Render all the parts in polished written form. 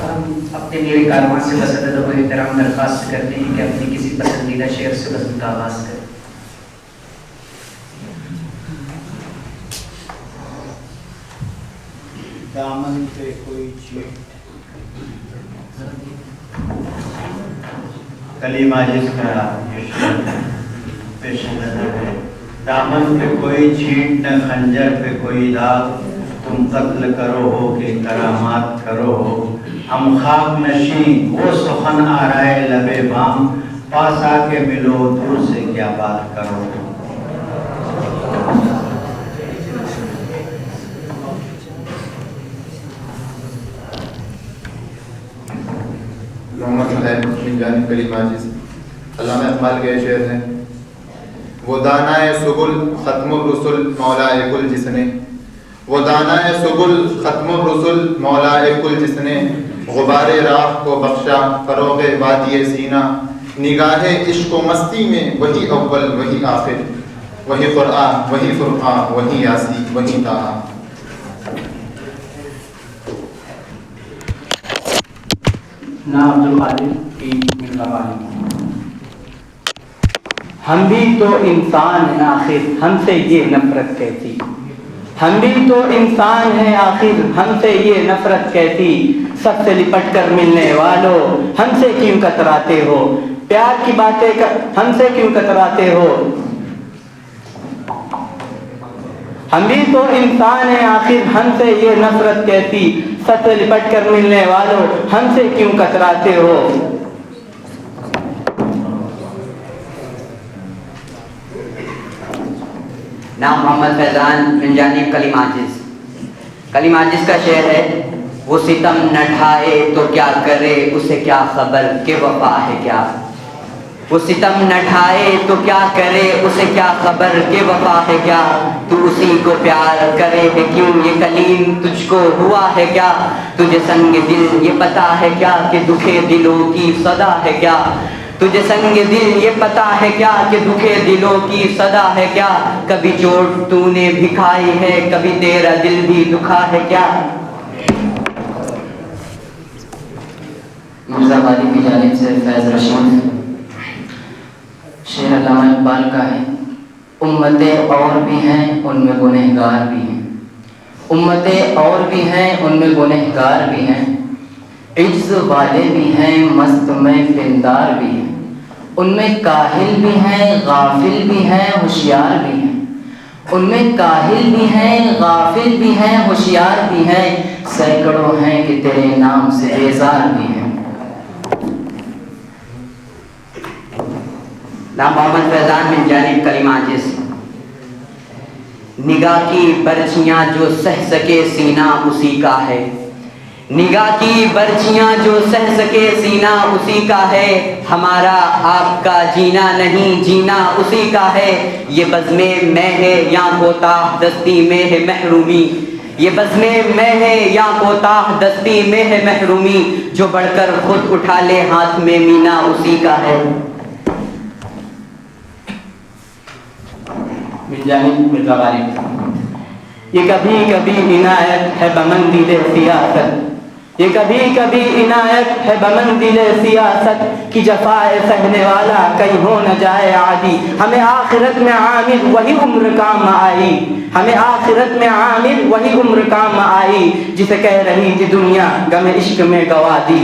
ہم اپنے میرے کارواں سے بس ادب و احترام درخواست کرتے ہیں کہ اپنی کسی پسندیدہ شعر سے بزم کا آغاز کریں۔ دامن پہ کوئی چیٹ، کلیم عاجز کا یہ شعر پیش نظر ہے۔ دامن پہ کوئی چھینٹ نہ خنجر پہ کوئی داغ، تم قتل کرو ہو کہ کرامات کرو ہو۔ ہم خاک نشیں وہ سخن آرائے لبے بام، پاس آ کے ملو دور سے کیا بات کرو ہو۔ محمد صاحب من جانب کلیم عاجز۔ علامہ اقبال کے شعر ہیں: وہ دانائے سبل ختم الرسل مولائے کل جس نے، وہ دانائے سبل ختم الرسل مولائے کل جس نے، غبار راہ کو بخشا فروغ وادی سینہ۔ نگاہ عشق و مستی میں وہی اول وہی آخر، وہی قرآن وہی فرقان وہی یاسی وہی طٰہٰ۔ نا عبدالقادر کی مہربانی۔ ہم بھی تو انسان ہیں آخر ہم سے یہ نفرت کیسی، ہم بھی تو انسان ہیں آخر ہم سے یہ نفرت کیسی، سب سے لپٹ کر ملنے والوں ہم سے کیوں کتراتے ہو، پیار کی باتیں ہم سے کیوں کتراتے ہو۔ ہم بھی تو انسان ہیں آخر ہم سے یہ نفرت کیسی، سب سے لپٹ کر ملنے والوں ہم سے کیوں کتراتے ہو۔ نام محمد فیضان من جانب کلیم عاجز۔ کلیم عاجز کا شعر ہے: وہ ستم نہ ڈھائے تو کیا کرے اسے کیا خبر کہ وفا ہے کیا، وہ ستم نہ ڈھائے تو کیا کرے اسے کیا خبر کہ وفا ہے کیا، تو اسی کو پیار کرے ہے کیوں یہ کلیم تجھ کو ہوا ہے کیا، تجھے سنگ دل یہ پتا ہے کیا کہ دکھے دلوں کی صدا ہے کیا، تجھے سنگ دل یہ پتا ہے کیا کہ دکھے دلوں کی صدا ہے کیا، کبھی چوٹ تو نے بھی کھائی ہے کبھی تیرا دل بھی دکھا ہے کیا۔ مرزا غالب کی جانب سے فیض رشید۔ شعر علامہ اقبال کا ہے: امتیں اور بھی ہیں ان میں گنہگار بھی ہیں، امتیں اور بھی ہیں ان میں گنہگار بھی ہیں، عجز والے بھی ہیں مست میں پندار بھی ہیں، ان میں کاہل بھی ہیں غافل بھی ہیں ہوشیار بھی ہیں، ان میں کاہل بھی ہیں غافل بھی ہیں ہوشیار بھی ہیں، سینکڑوں ہیں کہ تیرے نام سے بیزار بھی ہیں۔ نام محمد فیضان من جانب کلیم عاجز۔ نگاہ کی برچیاں جو سہ سکے سینہ اسی کا ہے، نگاہ کی برچیاں جو سہ سکے سینہ اسی کا ہے، ہمارا آپ کا جینا نہیں جینا اسی کا ہے، یہ بزم میں ہے یا کوتاہ دستی میں ہے محرومی، یہ بزم میں ہے یا کوتاہ دستی میں ہے محرومی، جو بڑھ کر خود اٹھا لے ہاتھ میں مینا اسی کا ہے۔ من جانب مرزا غالب۔ یہ کبھی کبھی عنایت ہے بمنزل سیاست، یہ کبھی کبھی عنایت ہے بمنزل سیاست، کی جفائے سہنے والا کہیں ہو نہ جائے عادی، ہمیں آخرت میں عامر وہی عمر کام آئی، ہمیں آخرت میں عامر وہی عمر کام آئی، جسے کہہ رہی تھی دنیا غم عشق میں گوا دی۔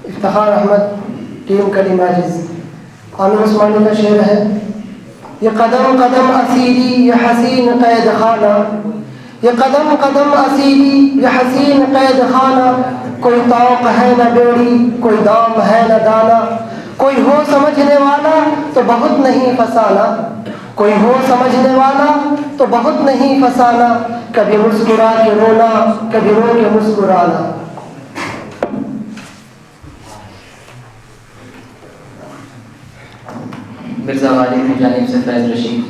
افتخار احمد ٹیم کلیم عاجز۔ عامر عثمانی کا شعر ہے: یہ قدم قدم اسیری یہ حسین قید خانہ، یہ قدم قدم اسیری یہ حسین قید خانہ، کوئی طوق ہے نہ بیڑی کوئی دام ہے نہ دانا، کوئی ہو سمجھنے والا تو بہت نہیں فسانہ، کوئی ہو سمجھنے والا تو بہت نہیں فسانہ، کبھی مسکرا کے رونا کبھی رو کے مسکرانا۔ مرزا غالب کی جانب سے فیض رشید۔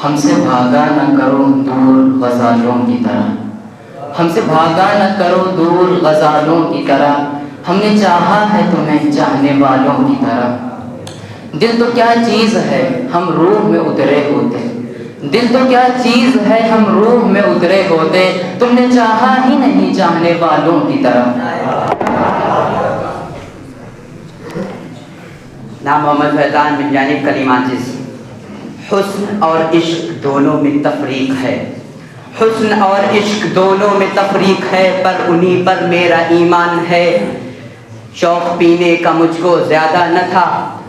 ہم سے بھاگا نہ کرو دور غزالوں کی طرح، ہم سے بھاگا نہ کرو دور غزالوں کی طرح، ہم نے چاہا ہے تمہیں چاہنے والوں کی طرح، دل تو کیا چیز ہے ہم روح میں اترے ہوتے، دل تو کیا چیز ہے ہم روح میں اترے ہوتے، تم نے چاہا ہی نہیں چاہنے والوں کی طرح۔ نام محمد فیضان بن جانب کلیم عاجز۔ حسن اور عشق دونوں میں تفریق ہے، حسن اور عشق دونوں میں تفریق ہے، پر انہی پر میرا ایمان ہے۔ شوق پینے کا مجھ کو زیادہ نہ تھا،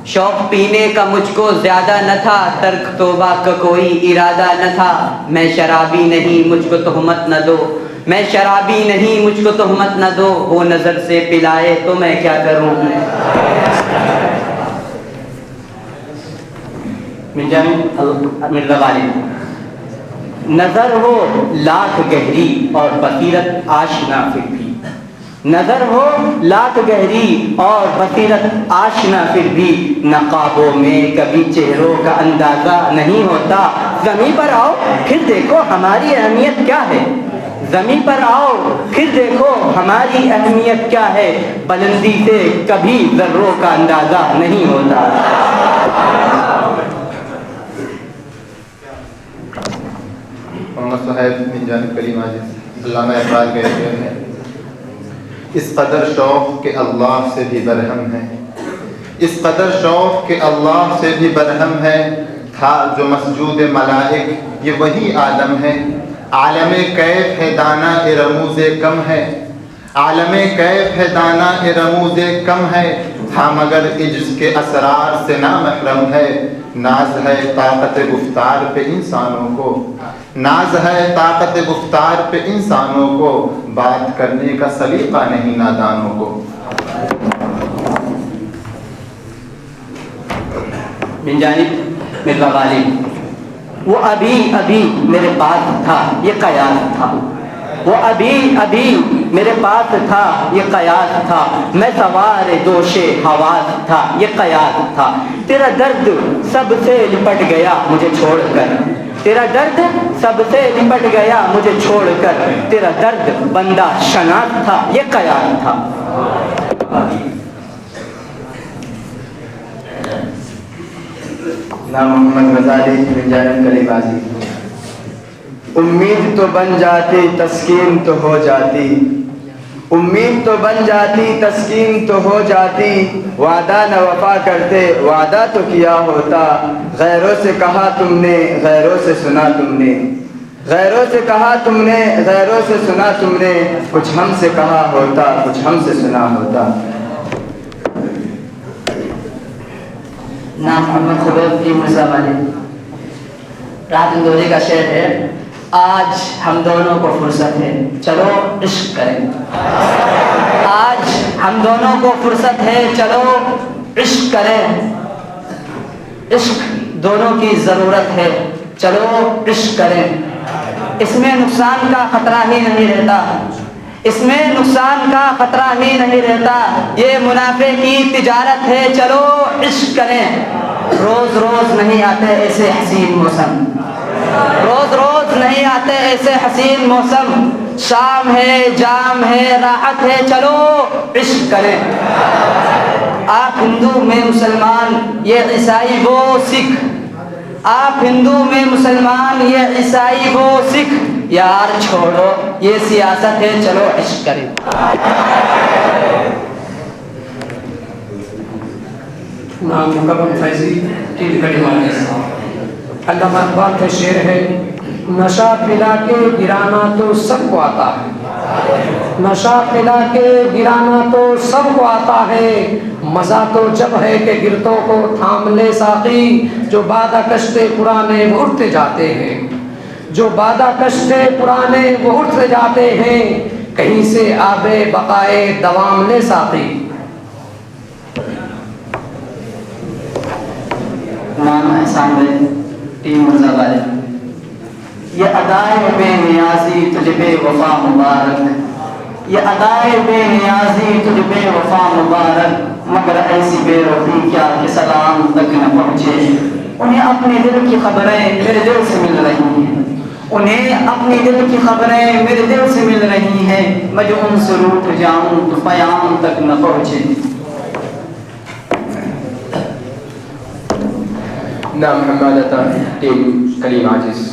شوق پینے کا مجھ کو زیادہ نہ تھا، ترک توبہ کا کوئی ارادہ نہ تھا۔ میں شرابی نہیں مجھ کو تہمت نہ دو، میں شرابی نہیں مجھ کو تہمت نہ دو، وہ نظر سے پلائے تو میں کیا کروں۔ من جانب مرزا غالب۔ نظر ہو لاکھ گہری اور بصیرت آشنا پھر بھی، نظر ہو لاکھ گہری اور بصیرت آشنا پھر بھی، نقابوں میں کبھی چہروں کا اندازہ نہیں ہوتا۔ زمین پر آؤ پھر دیکھو ہماری اہمیت کیا ہے، زمین پر آؤ پھر دیکھو ہماری اہمیت کیا ہے، بلندی سے کبھی ذروں کا اندازہ نہیں ہوتا۔ محمد صاحب بن جانب کلیم عاجز۔ علامہ اقبال کہتے ہیں اس قدر شوق کہ اللہ سے بھی برہم ہے، اس قدر شوق کہ اللہ سے بھی برہم ہے، تھا جو مسجود ملائک یہ وہی عالم ہے، عالم کیف ہے دانا رموز کم ہے، عالم کیف ہے دانا رموز کم ہے، تھا مگر عجز کے اسرار سے نامحرم ہے۔ ناز ہے طاقت گفتار پہ انسانوں کو، ناز ہے طاقت گفتار پہ انسانوں کو، بات کرنے کا سلیقہ نہیں نادانوں کو۔ من جانب مرزا غالب۔ وہ ابھی ابھی میرے پاس تھا یہ قیاس تھا، وہ ابھی ابھی میرے پاس تھا یہ قیاس تھا، میں سوار دوش حواس تھا یہ قیاس تھا۔ تیرا درد سب سے لپٹ گیا مجھے چھوڑ کر، تیرا درد سب سے لپٹ گیا مجھے چھوڑ کر، تیرا درد بندہ شناس تھا یہ قیاس تھا۔ نام محمد غزالی بن جانب کلیم عاجز۔ امید تو بن جاتی تسکین تو ہو جاتی، امید تو بن جاتی تسکین تو ہو جاتی، وعدہ نہ وفا کرتے وعدہ تو کیا ہوتا، غیروں سے کہا تم نے غیروں سے سنا تم نے، غیروں سے کہا تم نے غیروں سے سنا تم نے، کچھ ہم سے کہا ہوتا کچھ ہم سے سنا ہوتا۔ نام محمد خبیب مرزا غالب۔ راحت اندوری کا شعر ہے، آج ہم دونوں کو فرصت ہے چلو عشق کریں، آج ہم دونوں کو فرصت ہے چلو عشق کریں، عشق دونوں کی ضرورت ہے چلو عشق کریں، اس میں نقصان کا خطرہ ہی نہیں رہتا، اس میں نقصان کا خطرہ ہی نہیں رہتا، یہ منافع کی تجارت ہے چلو عشق کریں۔ روز روز نہیں آتے ایسے حسین موسم، روز روز نہیں آتے ایسے حسین موسم، شام ہے جام ہے راحت ہے چلو عشق کریں۔ آپ ہندو میں مسلمان یہ عیسائی وہ سکھ، آپ ہندو میں مسلمان یہ عیسائی وہ سکھ، یار چھوڑو یہ سیاست ہے چلو عشق کریں۔ نام مکرم فیضی تین کلمات۔ علامہ اقبال کا شعر ہے، نشہ پلا کے گرانا تو سب کو آتا ہے، نشہ پلا کے گرانا تو سب کو آتا ہے، مزہ تو جب ہے کہ گرتوں کو تھام لے ساقی، جو بادہ کشتے پرانے وہ اٹھتے جاتے ہیں، جو بادہ کشتے پرانے وہ اٹھتے جاتے ہیں، کہیں سے آبے بقائے دوام لے ساقی۔ نام احسان بھائی ٹیم مرزا غالب۔ یہ ادائے بے نیازی تجھ بے وفا مبارک، یہ ادائے بے نیازی تجھ بے وفا مبارک، مگر ایسی بے رخی کیا کہ سلام تک نہ پہنچے، انہیں اپنے دل کی خبریں میرے دل سے مل رہی ہیں، انہیں اپنی دل کی خبریں میرے دل سے مل رہی ہیں، میں جو ان سے روٹھ جاؤں تو قیام تک نہ پہنچے۔ نام محمد عطا ٹیم کلیم عاجز۔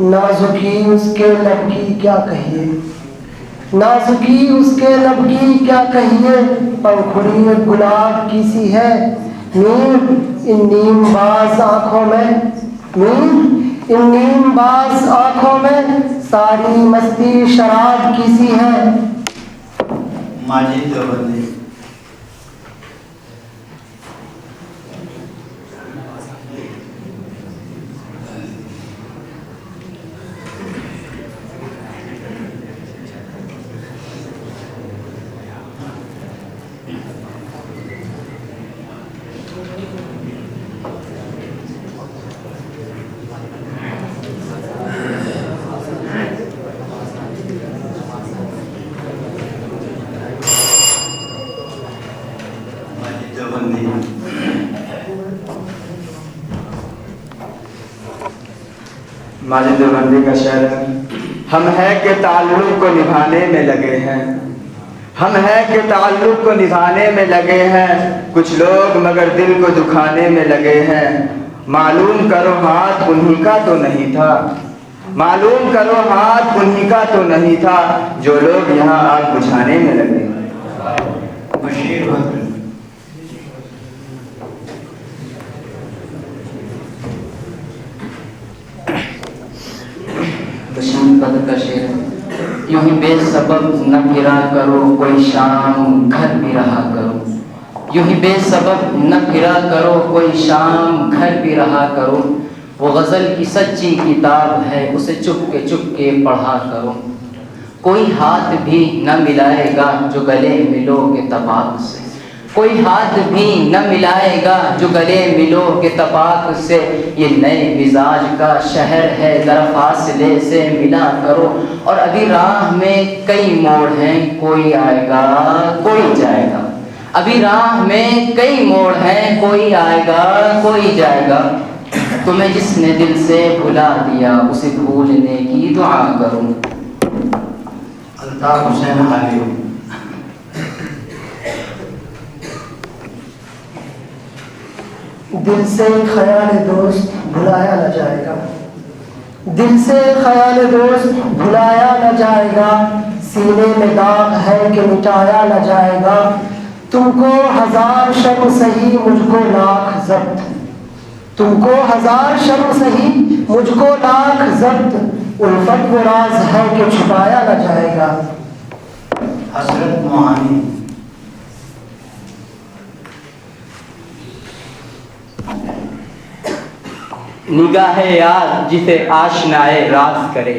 نازکی اس کے لب کی کیا کہیے، نازکی اس کے لب کی کیا کہیے، پنکھڑی گلاب کی سی ہے نیم ان نیم باز آنکھوں میں، نیم ان نیم باز آنکھوں میں، ساری مستی شراب کی سی ہے۔ ماجد دیوبندی۔ ماجد دیوبندی کا شعر ہے، ہم ہے کہ تعلق کو نبھانے میں لگے ہیں، ہم ہے کہ تعلق کو نبھانے میں لگے ہیں، کچھ لوگ مگر دل کو دکھانے میں لگے ہیں، معلوم کرو ہاتھ انہی کا تو نہیں تھا، معلوم کرو ہاتھ انہی کا تو نہیں تھا، جو لوگ یہاں آگ بجھانے میں لگے ہیں۔ بشیر بدر۔ بشیر بدر کا شعر ہے، یوں ہی بے سبب نہ پھرا کرو کوئی شام گھر بھی رہا کرو، یوں ہی بے سبب نہ پھرا کرو کوئی شام گھر بھی رہا کرو، وہ غزل کی سچی کتاب ہے اسے چپ کے پڑھا کرو، کوئی ہاتھ بھی نہ ملائے گا جو گلے ملو گے تباک سے، کوئی ہاتھ بھی نہ ملائے گا جو گلے ملو گے تباک سے، یہ نئے مزاج کا شہر ہے ذرا فاصلے سے ملا کرو، اور ابھی راہ میں کئی موڑ ہیں کوئی آئے گا کوئی جائے گا، ابھی راہ میں کئی موڑ ہیں کوئی آئے گا کوئی جائے گا، تمہیں جس نے دل سے بھلا دیا اسے بھولنے کی دعا کروں۔ الطاف حسین حالی۔ دل سے خیال دوست بھلایا نہ جائے گا، دل سے خیال دوست بھلایا نہ جائے گا، سینے میں داغ ہے کہ مٹایا نہ جائے گا، تم کو ہزار شرم سہی مجھ کو لاکھ ضبط، تم کو ہزار شرم سہی مجھ کو لاکھ ضبط، الفت وہ راز ہے کہ چھپایا نہ جائے گا۔ حسرت موہانی۔ نگاہ یار جسے آشنائے راز کرے،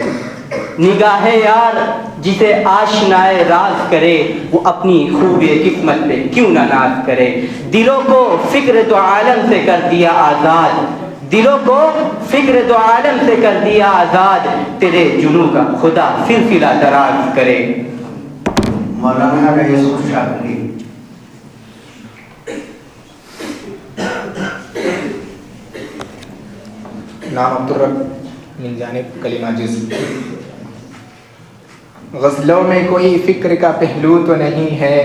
نگاہ یار جسے آشنائے راز کرے، وہ اپنی خوبی قسمت پہ کیوں نہ ناز کرے، دلوں کو فکر تو عالم سے کر دیا آزاد، دلوں کو فکر تو عالم سے کر دیا آزاد، تیرے جنوں کا خدا سلسلہ دراز کرے۔ مولانا کا یوسف شاکری۔ نام عبدالرب من جانب کلمہ جزم۔ غزلوں میں کوئی فکر کا پہلو تو نہیں ہے،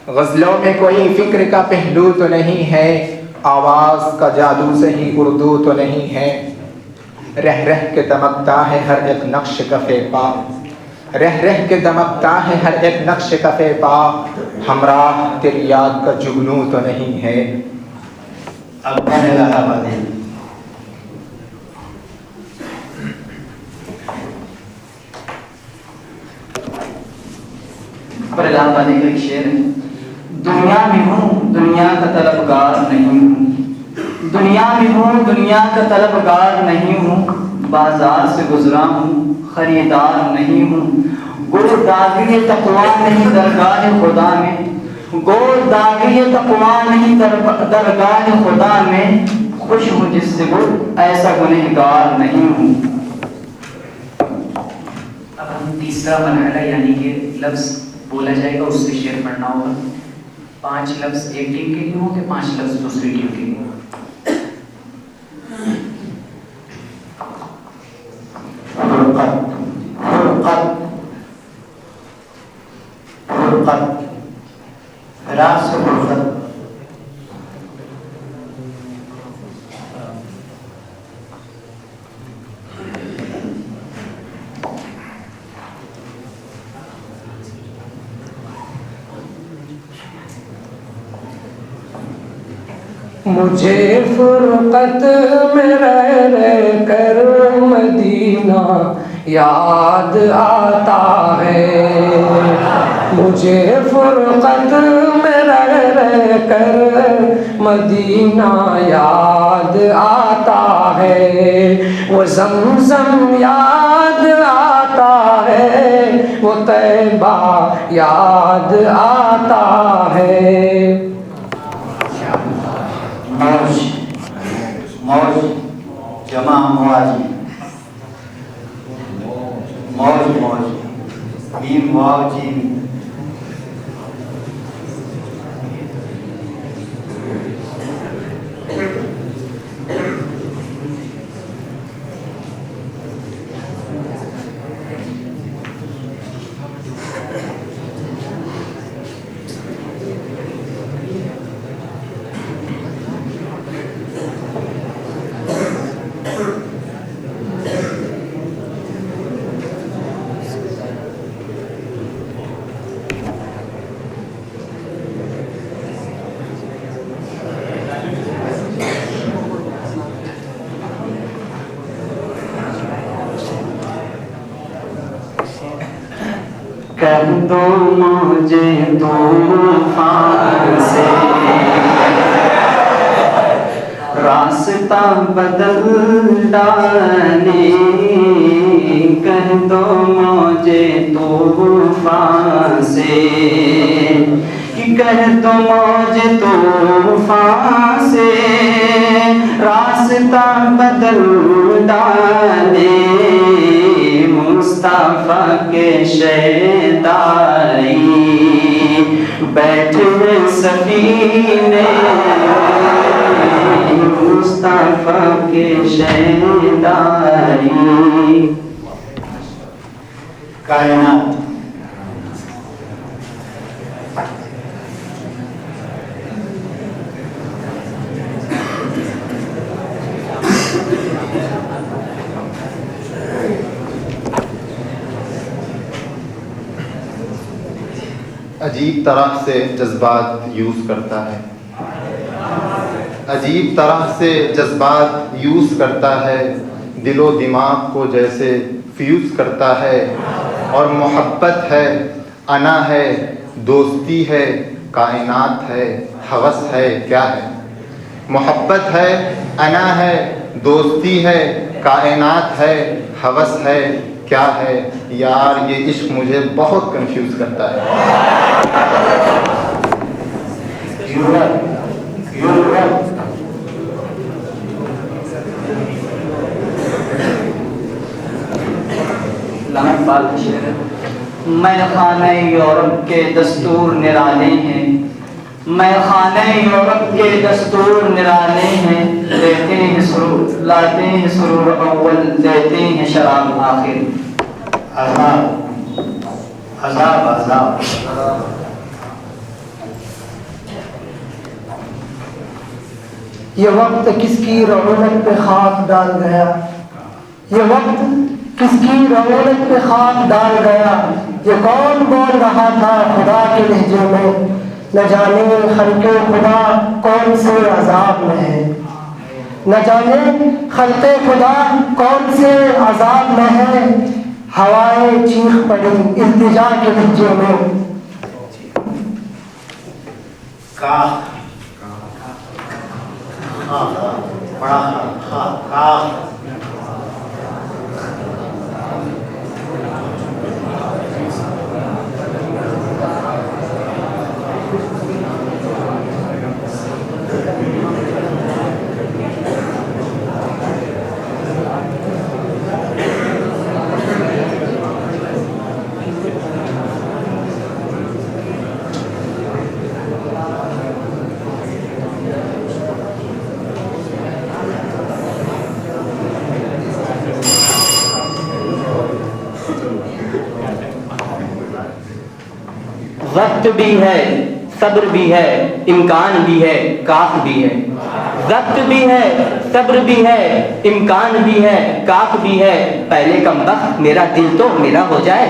غزلوں میں کوئی فکر کا پہلو تو نہیں ہے، آواز کا جادو سے ہی اردو تو نہیں ہے، رہ رہ کے دمکتا ہے ہر ایک نقش کفے پا، رہ رہ کے دمکتا ہے ہر ایک نقش کفے پا، ہمراہ تیری یاد کا جگنو تو نہیں ہے۔ اکبر الہ آبادی۔ پر الہ آبادی کا ایک شعر ہے، دنیا میں ہوں دنیا کا طلبگار نہیں ہوں، دنیا میں ہوں دنیا کا طلبگار نہیں ہوں، بازار سے گزرا ہوں خریدار نہیں ہوں، گل داغی تقویٰ نہیں درگاہ خدا میں، گل داغی تقویٰ نہیں درگاہ خدا میں، خوش ہوں جس سے گل ایسا گنہگار نہیں ہوں۔ اب ہم تیسرا مرحلہ یعنی کہ لفظ بولا جائے گا اس سے شعر پڑھنا ہوگا، 5 لفظ ایک ٹیم کے لیے ہوں گے، 5 لفظ دوسری ٹیم کے لیے ہوں۔ فرقت فرقت فرقت، فراق سے فرقت۔ مجھے فرقت میں رہ کر مدینہ یاد آتا ہے، مجھے فرقت میں رہ کر مدینہ یاد آتا ہے، وہ زمزم یاد آتا ہے، وہ طیبہ یاد آتا ہے۔ موج موج جمع مواج موج موج میم واو جیم کہہ دو مجھے طوفان سے راستہ بدل ڈالے، کہہ دو مجھے طوفان سے، کہہ دو مجھے طوفان سے راستہ بدل ڈالے، مصطفیٰ کے شیدائی بیٹھے سفینے، مصطفیٰ کے شیدائی۔ کائنات عجیب طرح سے جذبات یوز کرتا ہے، عجیب طرح سے جذبات یوز کرتا ہے، دل و دماغ کو جیسے فیوز کرتا ہے، اور محبت ہے، انا ہے، دوستی ہے، کائنات ہے، ہوس ہے، کیا ہے؟ محبت ہے، انا ہے، دوستی ہے، کائنات ہے، ہوس ہے، کیا ہے؟ یار یہ عشق مجھے بہت کنفیوز کرتا ہے۔ میں خانہ یورپ کے دستور نرالے ہیں، میں خانہ یورپ کے دستور نرالے ہیں، دیتے ہیں سرور لاتے ہیں سرور اول، دیتے ہیں شراب آخر۔ عذاب عذاب عذاب یہ وقت کس کی رونق پہ خاک ڈال گیا، یہ وقت کس کی رونق پہ خاک ڈال گیا، یہ کون بول رہا تھا خدا کے لہجے میں، نہ جانے خلق خدا کون سے عذاب میں ہے، نہ جانے خلق خدا کون سے عذاب میں ہے، ہوائیں چیخ پڑی التجا کے لہجے میں۔ وقت بھی ہے، صبر بھی ہے، امکان بھی ہے، کاف بھی ہے، وقت بھی ہے، صبر بھی ہے، امکان بھی ہے، کاف بھی ہے، پہلے کم وقت میرا دل تو میرا ہو جائے۔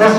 10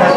10